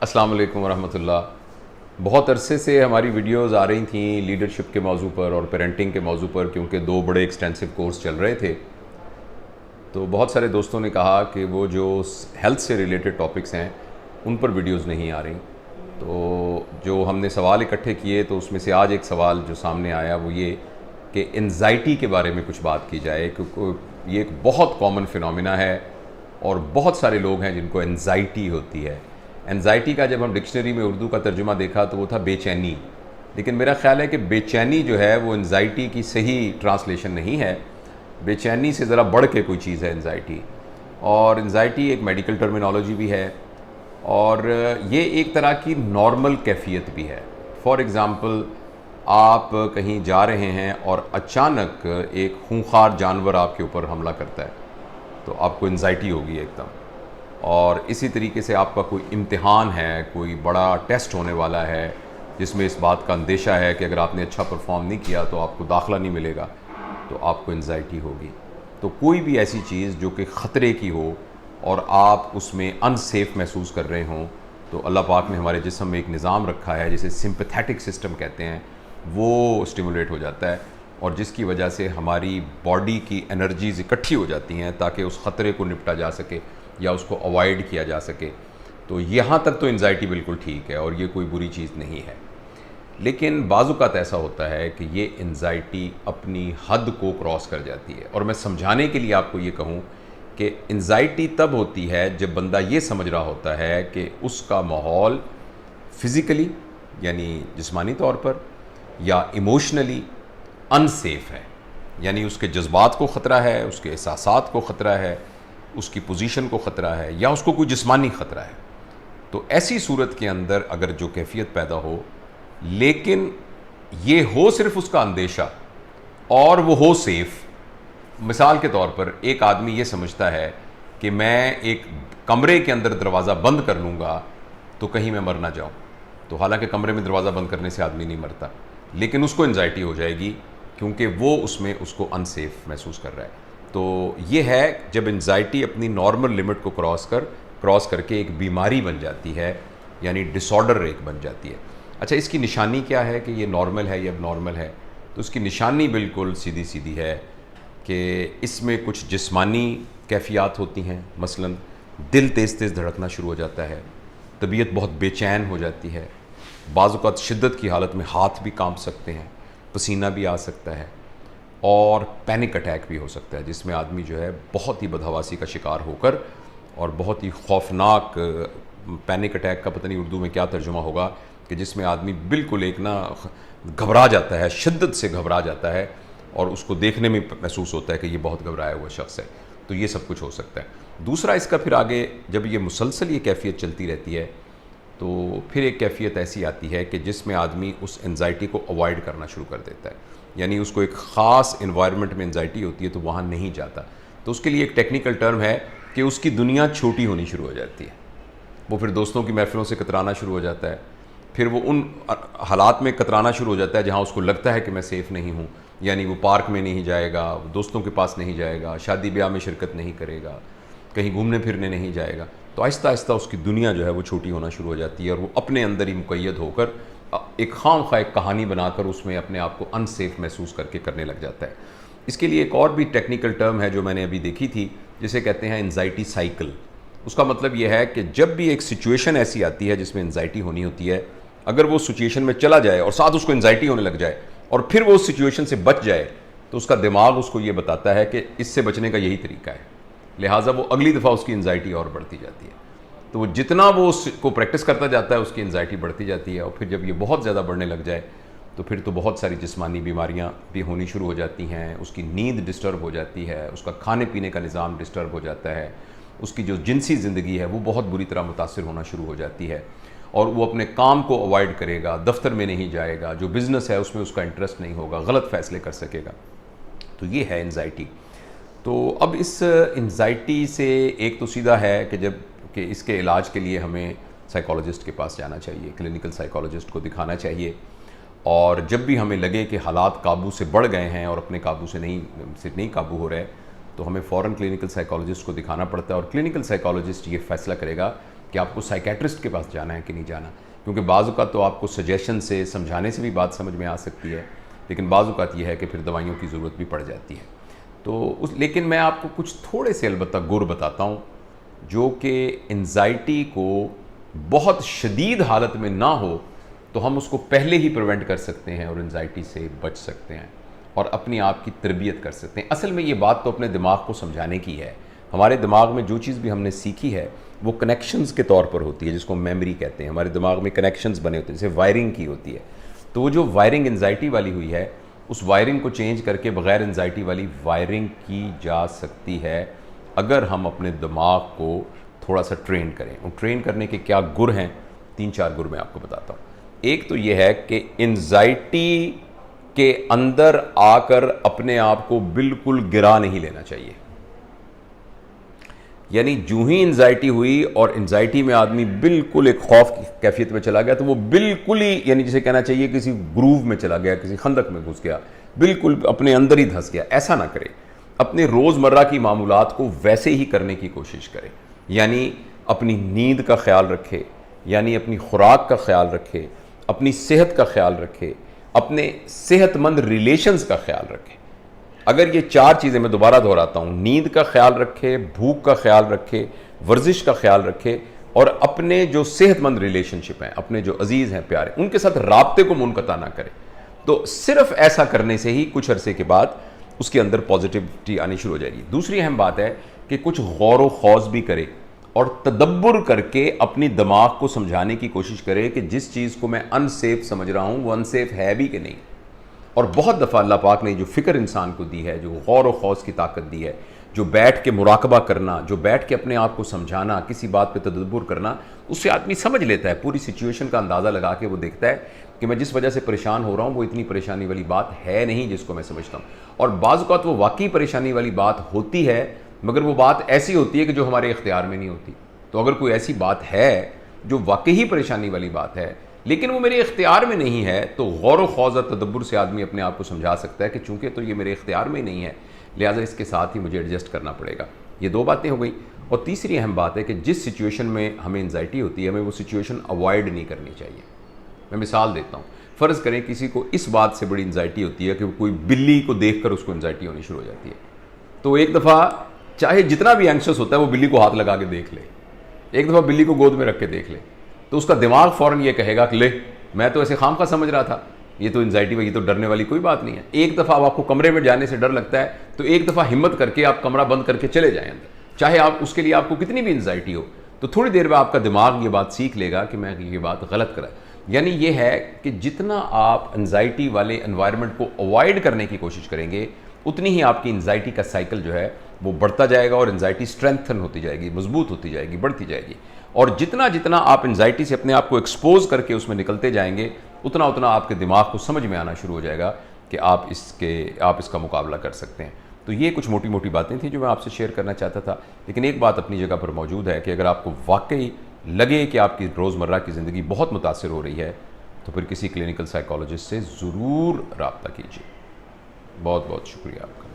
السلام علیکم ورحمۃ اللہ۔ بہت عرصے سے ہماری ویڈیوز آ رہی تھیں لیڈرشپ کے موضوع پر اور پیرنٹنگ کے موضوع پر، کیونکہ دو بڑے ایکسٹینسو کورس چل رہے تھے، تو بہت سارے دوستوں نے کہا کہ وہ جو ہیلتھ سے ریلیٹڈ ٹاپکس ہیں ان پر ویڈیوز نہیں آ رہی۔ تو جو ہم نے سوال اکٹھے کیے تو اس میں سے آج ایک سوال جو سامنے آیا وہ یہ کہ انزائٹی کے بارے میں کچھ بات کی جائے، کیونکہ یہ ایک بہت کامن فینومینا ہے اور بہت سارے لوگ ہیں جن کو انزائٹی ہوتی ہے۔ انزائٹی کا جب ہم ڈکشنری میں اردو کا ترجمہ دیکھا تو وہ تھا بے چینی، لیکن میرا خیال ہے کہ بے چینی جو ہے وہ انزائٹی کی صحیح ٹرانسلیشن نہیں ہے۔ بے چینی سے ذرا بڑھ کے کوئی چیز ہے انزائٹی، اور انزائٹی ایک میڈیکل ٹرمینالوجی بھی ہے اور یہ ایک طرح کی نارمل کیفیت بھی ہے۔ فار ایگزامپل، آپ کہیں جا رہے ہیں اور اچانک ایک خونخوار جانور آپ کے اوپر حملہ کرتا ہے تو آپ کو انزائٹی ہوگی ایک دم۔ اور اسی طریقے سے آپ کا کوئی امتحان ہے، کوئی بڑا ٹیسٹ ہونے والا ہے جس میں اس بات کا اندیشہ ہے کہ اگر آپ نے اچھا پرفارم نہیں کیا تو آپ کو داخلہ نہیں ملے گا، تو آپ کو انزائٹی ہوگی۔ تو کوئی بھی ایسی چیز جو کہ خطرے کی ہو اور آپ اس میں ان سیف محسوس کر رہے ہوں، تو اللہ پاک نے ہمارے جسم میں ایک نظام رکھا ہے جسے سمپیتھیٹک سسٹم کہتے ہیں، وہ اسٹیمولیٹ ہو جاتا ہے، اور جس کی وجہ سے ہماری باڈی کی انرجیز اکٹھی ہو جاتی ہیں تاکہ اس خطرے کو نپٹا جا سکے یا اس کو اوائڈ کیا جا سکے۔ تو یہاں تک تو انزائٹی بالکل ٹھیک ہے اور یہ کوئی بری چیز نہیں ہے، لیکن بعض اوقات ایسا ہوتا ہے کہ یہ انزائٹی اپنی حد کو کراس کر جاتی ہے۔ اور میں سمجھانے کے لیے آپ کو یہ کہوں کہ انزائٹی تب ہوتی ہے جب بندہ یہ سمجھ رہا ہوتا ہے کہ اس کا ماحول فزیکلی یعنی جسمانی طور پر یا ایموشنلی ان سیف ہے، یعنی اس کے جذبات کو خطرہ ہے، اس کے احساسات کو خطرہ ہے، اس کی پوزیشن کو خطرہ ہے، یا اس کو کوئی جسمانی خطرہ ہے۔ تو ایسی صورت کے اندر اگر جو کیفیت پیدا ہو، لیکن یہ ہو صرف اس کا اندیشہ اور وہ ہو سیف، مثال کے طور پر ایک آدمی یہ سمجھتا ہے کہ میں ایک کمرے کے اندر دروازہ بند کر لوں گا تو کہیں میں مر نہ جاؤں، تو حالانکہ کمرے میں دروازہ بند کرنے سے آدمی نہیں مرتا، لیکن اس کو انزائٹی ہو جائے گی کیونکہ وہ اس میں اس کو ان سیف محسوس کر رہا ہے۔ تو یہ ہے جب انزائٹی اپنی نارمل لمٹ کو کراس کر کے ایک بیماری بن جاتی ہے، یعنی ڈس آرڈر ایک بن جاتی ہے۔ اچھا، اس کی نشانی کیا ہے کہ یہ نارمل ہے یا اب نارمل ہے؟ تو اس کی نشانی بالکل سیدھی ہے کہ اس میں کچھ جسمانی کیفیات ہوتی ہیں، مثلا دل تیز دھڑکنا شروع ہو جاتا ہے، طبیعت بہت بے چین ہو جاتی ہے، بعض اوقات شدت کی حالت میں ہاتھ بھی کانپ سکتے ہیں، پسینہ بھی آ سکتا ہے، اور پینک اٹیک بھی ہو سکتا ہے جس میں آدمی جو ہے بہت ہی بدحواسی کا شکار ہو کر اور بہت ہی خوفناک پینک اٹیک کا پتہ نہیں اردو میں کیا ترجمہ ہوگا، کہ جس میں آدمی بالکل ایک گھبرا جاتا ہے، شدت سے گھبرا جاتا ہے، اور اس کو دیکھنے میں محسوس ہوتا ہے کہ یہ بہت گھبرایا ہوا شخص ہے۔ تو یہ سب کچھ ہو سکتا ہے۔ دوسرا اس کا پھر آگے جب یہ مسلسل یہ کیفیت چلتی رہتی ہے تو پھر ایک کیفیت ایسی آتی ہے کہ جس میں آدمی اس انزائٹی کو اوائڈ کرنا شروع کر دیتا ہے، یعنی اس کو ایک خاص انوائرمنٹ میں انزائٹی ہوتی ہے تو وہاں نہیں جاتا۔ تو اس کے لیے ایک ٹیکنیکل ٹرم ہے کہ اس کی دنیا چھوٹی ہونی شروع ہو جاتی ہے، وہ پھر دوستوں کی محفلوں سے کترانا شروع ہو جاتا ہے، پھر وہ ان حالات میں کترانا شروع ہو جاتا ہے جہاں اس کو لگتا ہے کہ میں سیف نہیں ہوں، یعنی وہ پارک میں نہیں جائے گا، دوستوں کے پاس نہیں جائے گا، شادی بیاہ میں شرکت نہیں کرے گا، کہیں گھومنے پھرنے نہیں جائے گا۔ تو آہستہ آہستہ اس کی دنیا جو ہے وہ چھوٹی ہونا شروع ہو جاتی ہے، اور وہ اپنے اندر ہی مقید ہو کر ایک خام خواہ ایک کہانی بنا کر اس میں اپنے آپ کو ان سیف محسوس کر کے کرنے لگ جاتا ہے۔ اس کے لیے ایک اور بھی ٹیکنیکل ٹرم ہے جو میں نے ابھی دیکھی تھی، جسے کہتے ہیں انزائٹی سائیکل۔ اس کا مطلب یہ ہے کہ جب بھی ایک سچویشن ایسی آتی ہے جس میں انزائٹی ہونی ہوتی ہے، اگر وہ سچویشن میں چلا جائے اور ساتھ اس کو انزائٹی ہونے لگ جائے اور پھر وہ اس سچویشن سے بچ جائے، تو اس کا دماغ اس کو یہ بتاتا ہے کہ اس سے بچنے کا یہی طریقہ ہے، لہٰذا وہ اگلی دفعہ اس کی انزائٹی اور بڑھتی جاتی ہے۔ تو وہ جتنا وہ اس کو پریکٹس کرتا جاتا ہے اس کی انزائٹی بڑھتی جاتی ہے، اور پھر جب یہ بہت زیادہ بڑھنے لگ جائے تو پھر تو بہت ساری جسمانی بیماریاں بھی ہونی شروع ہو جاتی ہیں، اس کی نیند ڈسٹرب ہو جاتی ہے، اس کا کھانے پینے کا نظام ڈسٹرب ہو جاتا ہے، اس کی جو جنسی زندگی ہے وہ بہت بری طرح متاثر ہونا شروع ہو جاتی ہے، اور وہ اپنے کام کو اوائڈ کرے گا، دفتر میں نہیں جائے گا، جو بزنس ہے اس میں اس کا انٹرسٹ نہیں ہوگا، غلط فیصلے کر سکے گا۔ تو یہ ہے انزائٹی۔ تو اب اس انزائٹی سے ایک تو سیدھا ہے کہ اس کے علاج کے لیے ہمیں سائیکالوجسٹ کے پاس جانا چاہیے، کلینکل سائیکالوجسٹ کو دکھانا چاہیے، اور جب بھی ہمیں لگے کہ حالات قابو سے بڑھ گئے ہیں اور اپنے قابو سے نہیں قابو ہو رہے تو ہمیں فوراً کلینکل سائیکالوجسٹ کو دکھانا پڑتا ہے، اور کلینکل سائیکالوجسٹ یہ فیصلہ کرے گا کہ آپ کو سائیکیٹرسٹ کے پاس جانا ہے کہ نہیں جانا، کیونکہ بعض اوقات تو آپ کو سجیشن سے، سمجھانے سے بھی بات سمجھ میں آ سکتی ہے، لیکن بعض اوقات یہ ہے کہ پھر دوائیوں کی ضرورت بھی پڑ جاتی ہے۔ لیکن میں آپ کو کچھ تھوڑے سے البتہ گر بتاتا ہوں جو کہ انزائٹی کو بہت شدید حالت میں نہ ہو تو ہم اس کو پہلے ہی پریونٹ کر سکتے ہیں اور انزائٹی سے بچ سکتے ہیں اور اپنی آپ کی تربیت کر سکتے ہیں۔ اصل میں یہ بات تو اپنے دماغ کو سمجھانے کی ہے۔ ہمارے دماغ میں جو چیز بھی ہم نے سیکھی ہے وہ کنیکشنز کے طور پر ہوتی ہے، جس کو میموری کہتے ہیں۔ ہمارے دماغ میں کنیکشنز بنے ہوتے ہیں، جیسے وائرنگ کی ہوتی ہے۔ تو وہ جو وائرنگ انزائٹی والی ہوئی ہے، اس وائرنگ کو چینج کر کے بغیر انزائٹی والی وائرنگ کی جا سکتی ہے اگر ہم اپنے دماغ کو تھوڑا سا ٹرین کریں۔ اور ٹرین کرنے کے کیا گر ہیں، 3-4 گر میں آپ کو بتاتا ہوں۔ ایک تو یہ ہے کہ انزائٹی کے اندر آ کر اپنے آپ کو بالکل گرا نہیں لینا چاہیے۔ یعنی جو ہی انزائٹی ہوئی اور انزائٹی میں آدمی بالکل ایک خوف کی کیفیت میں چلا گیا تو وہ بالکل ہی، یعنی جسے کہنا چاہیے کسی گروو میں چلا گیا، کسی خندق میں گھس گیا، بالکل اپنے اندر ہی دھس گیا۔ ایسا نہ کرے، اپنے روزمرہ کی معمولات کو ویسے ہی کرنے کی کوشش کرے۔ یعنی اپنی نیند کا خیال رکھے، یعنی اپنی خوراک کا خیال رکھے، اپنی صحت کا خیال رکھے، اپنے صحت مند ریلیشنز کا خیال رکھے۔ اگر یہ 4 چیزیں میں دوبارہ دہراتا ہوں، نیند کا خیال رکھے، بھوک کا خیال رکھے، ورزش کا خیال رکھے، اور اپنے جو صحت مند ریلیشن شپ ہیں، اپنے جو عزیز ہیں، پیارے، ان کے ساتھ رابطے کو منقطع نہ کرے، تو صرف ایسا کرنے سے ہی کچھ عرصے کے بعد اس کے اندر پازیٹیوٹی آنی شروع ہو جائے گی۔ دوسری اہم بات ہے کہ کچھ غور و خوض بھی کرے اور تدبر کر کے اپنی دماغ کو سمجھانے کی کوشش کرے کہ جس چیز کو میں ان سیف سمجھ رہا ہوں وہ ان سیف ہے بھی کہ نہیں۔ اور بہت دفعہ اللہ پاک نے جو فکر انسان کو دی ہے، جو غور و خوض کی طاقت دی ہے، جو بیٹھ کے مراقبہ کرنا، جو بیٹھ کے اپنے آپ کو سمجھانا، کسی بات پہ تدبر کرنا، اس سے آدمی سمجھ لیتا ہے، پوری سچویشن کا اندازہ لگا کے وہ دیکھتا ہے کہ میں جس وجہ سے پریشان ہو رہا ہوں وہ اتنی پریشانی والی بات ہے نہیں جس کو میں سمجھتا ہوں۔ اور بعض اوقات وہ واقعی پریشانی والی بات ہوتی ہے، مگر وہ بات ایسی ہوتی ہے کہ جو ہمارے اختیار میں نہیں ہوتی۔ تو اگر کوئی ایسی بات ہے جو واقعی پریشانی والی بات ہے لیکن وہ میرے اختیار میں نہیں ہے، تو غور و خوض اور تدبر سے آدمی اپنے آپ کو سمجھا سکتا ہے کہ چونکہ تو یہ میرے اختیار میں نہیں ہے، لہٰذا اس کے ساتھ ہی مجھے ایڈجسٹ کرنا پڑے گا۔ یہ 2 باتیں ہو گئی۔ اور تیسری اہم بات ہے کہ جس سچویشن میں ہمیں انزائٹی ہوتی ہے، ہمیں وہ سچویشن اوائڈ نہیں کرنی چاہیے۔ میں مثال دیتا ہوں، فرض کریں کسی کو اس بات سے بڑی انزائٹی ہوتی ہے کہ کوئی بلی کو دیکھ کر اس کو انزائٹی ہونی شروع ہو جاتی ہے، تو ایک دفعہ چاہے جتنا بھی اینکشس ہوتا ہے وہ بلی کو ہاتھ لگا کے دیکھ لے، ایک دفعہ بلی کو گود میں رکھ کے دیکھ لے، تو اس کا دماغ فوراً یہ کہے گا کہ لے، میں تو ایسے خام خواہ سمجھ رہا تھا، یہ تو انزائٹی یہ تو ڈرنے والی کوئی بات نہیں ہے۔ ایک دفعہ اب آپ کو کمرے میں جانے سے ڈر لگتا ہے تو ایک دفعہ ہمت کر کے آپ کمرہ بند کر کے چلے جائیں اندر، چاہے آپ اس کے لیے آپ کو کتنی بھی انزائٹی ہو، تو تھوڑی دیر میں آپ کا دماغ یہ بات سیکھ لے گا کہ میں یہ بات غلط کرا۔ یعنی یہ ہے کہ جتنا آپ انزائٹی والے انوائرمنٹ کو اوائڈ کرنے کی کوشش کریں گے، اتنی ہی آپ کی انزائٹی کا سائیکل جو ہے وہ بڑھتا جائے گا اور انزائٹی اسٹرینتھن ہوتی جائے گی، مضبوط ہوتی جائے گی، بڑھتی جائے گی۔ اور جتنا آپ انزائٹی سے اپنے آپ کو ایکسپوز کر کے اس میں نکلتے جائیں گے، اتنا آپ کے دماغ کو سمجھ میں آنا شروع ہو جائے گا کہ آپ اس کا مقابلہ کر سکتے ہیں۔ تو یہ کچھ موٹی موٹی باتیں تھیں جو میں آپ سے شیئر کرنا چاہتا تھا، لیکن ایک بات اپنی جگہ پر موجود ہے کہ اگر آپ کو واقعی لگے کہ آپ کی روزمرہ کی زندگی بہت متاثر ہو رہی ہے تو پھر کسی کلینکل سائیکالوجسٹ سے ضرور رابطہ کیجیے۔ بہت بہت شکریہ آپ کا۔